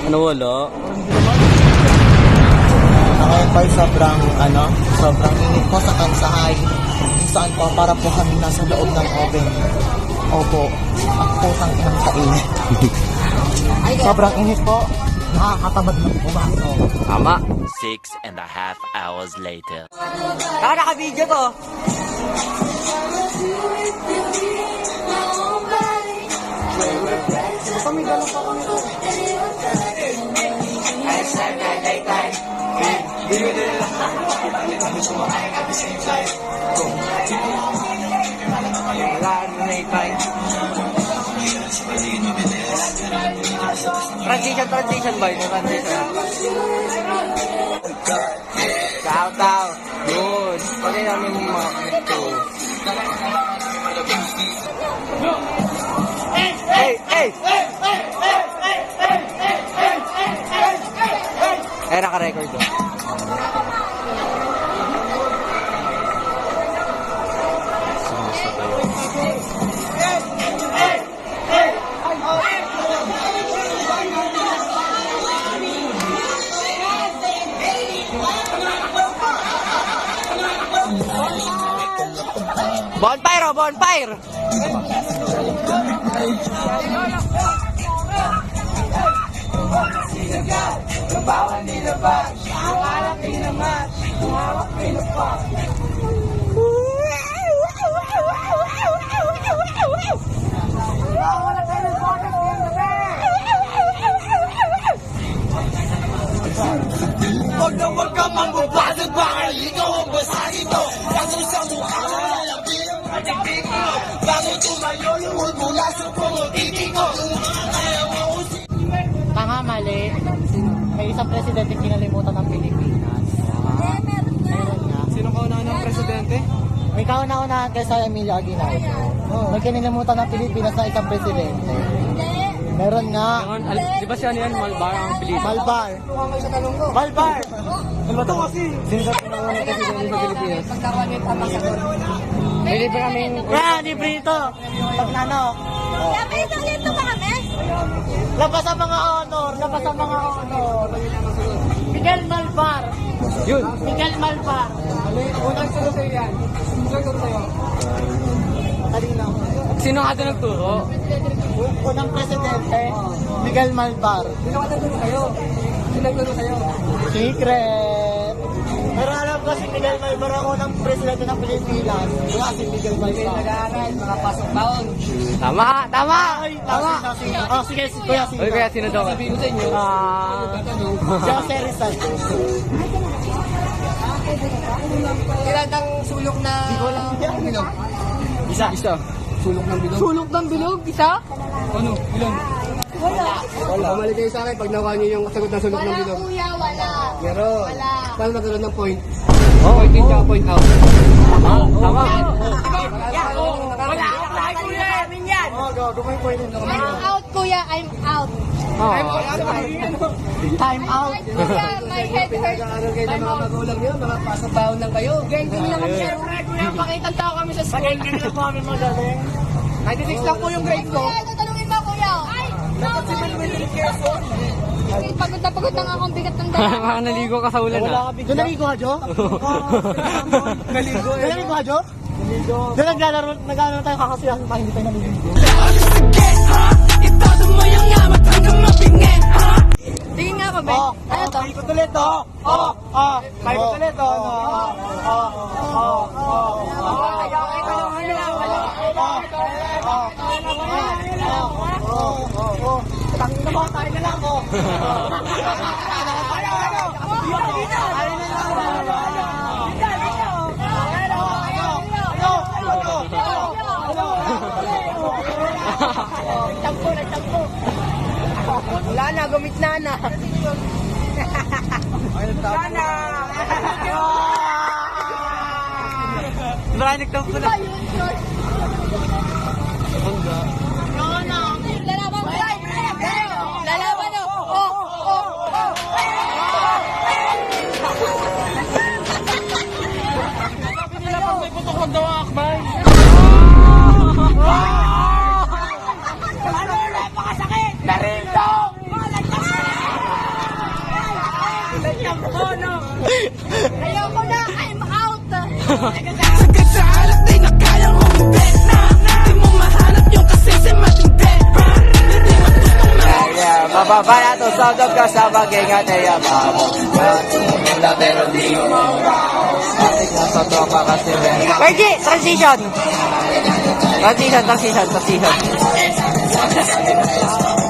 Ano wala? Ngayon po sobrang init po sa kansahay. Saan po para po kami nasa loob ng oven. Opo, ang putang inang kainit. Sobrang init po. Nakakatamad ng pumasok. Tama. 6.5 hours later. Nakaka-video to. Pamigalang pa kami po. Transition boy. Shout out. Good. Pwede namin mga ito. Hey! Eh, naka-record to. Bonfire, bonfire! Huwag ka mambabasag, baka ikaw ang basagin mo. Bago sa mukha mo lalapin ang pagdating mo. Bago tumayo yung mula sa pumutitin ko. Tanga, mali. May isang presidente kinalimutan ng Pilipinas. Meron nga. Sino kauna ng presidente? May kauna-unahan kay sa Emilio Aguinaldo. May kinalimutan ng Pilipinas na isang presidente. Meron nga. Di ba siya yan? Malbar ang Pilipinas? Malbar. Malbar! Ano to kasi? Sino sa pinakaunang presidente sa Pilipinas? May libre kaming... Libre ito. Pag nano. May isang lito ba kami? Labas ang mga honor. Miguel Malbar. Yun! Miguel Malbar. Unang sino sa'yo yan? Sino sa'yo? Talino. Sino nga doon nagturo? Unang presidente, Miguel Malbar. Sino nga nagturo kayo? Sino nagturo kayo? Secret. Pero alam ko si Miguel Malbar ang unang presidente ng Pilipinas. Wala si Miguel Malbar. Nag-aaral, mga pasok taon. Tama! Tama! Sige, kuya, Oy, kaya sino daw? Sabihin ko sa inyo. Jose Rizal. Ilan ang sulok na... bilog? Isa. Sulok ng bilog? Sulok ng bilog? Isa? Ano? Ilan? Wala. Pamali kayo sa akin pag nakuha niyo yung sagot ng sulok ng Wala, bilog. kuya, wala. Meron. Wala. Paano nagkaroon ng point? Point in tsaka point out. Tama. Wala. Kuya namin yan. Gumay po yun. I'm out, kuya. I'm out. Time out. Kuya, my head hurts. Nag-aaral kayo ng mga magulang niyo, mga pasok baon lang kayo. Gengking lang kami. Kuya, pakitang tao kami sa school. Pagkakit na po kami magaling. 96 lang po yung grade ko. Kuya, tatanungin ba, kuya? Ay, pagod na nga akong bigat ng dala. Baka naligo ka sa ulan Wala ka bigla. Doon naligo ka, Jo? Naligo Doon naligo ka, Jo? Naligo. Doon naglalaro tayo kakasiyahan pa, hindi tayo naligo. Tingin nga kami. Ano to? Ikot ulit, oh! Ikot ulit, oh! Tangin na mo, tayo na lang, oh! Wala na, gumit na. Sana! Maraming nagtampo na. Lalaban ko. Lalaban ko. Sabi nila pag may putok wag daw akbay. Ano? Napakasakit! Narito! Sagad sa alat di na kayang humindi Di mo mahanap yung kasi si matindi Hindi magustong na Yeah, mababa na to. Sound of kasama gengat ay ababo. Pero di mo mabaho. Atik na sa tropa kasi rin. Pergi, transition. Transition.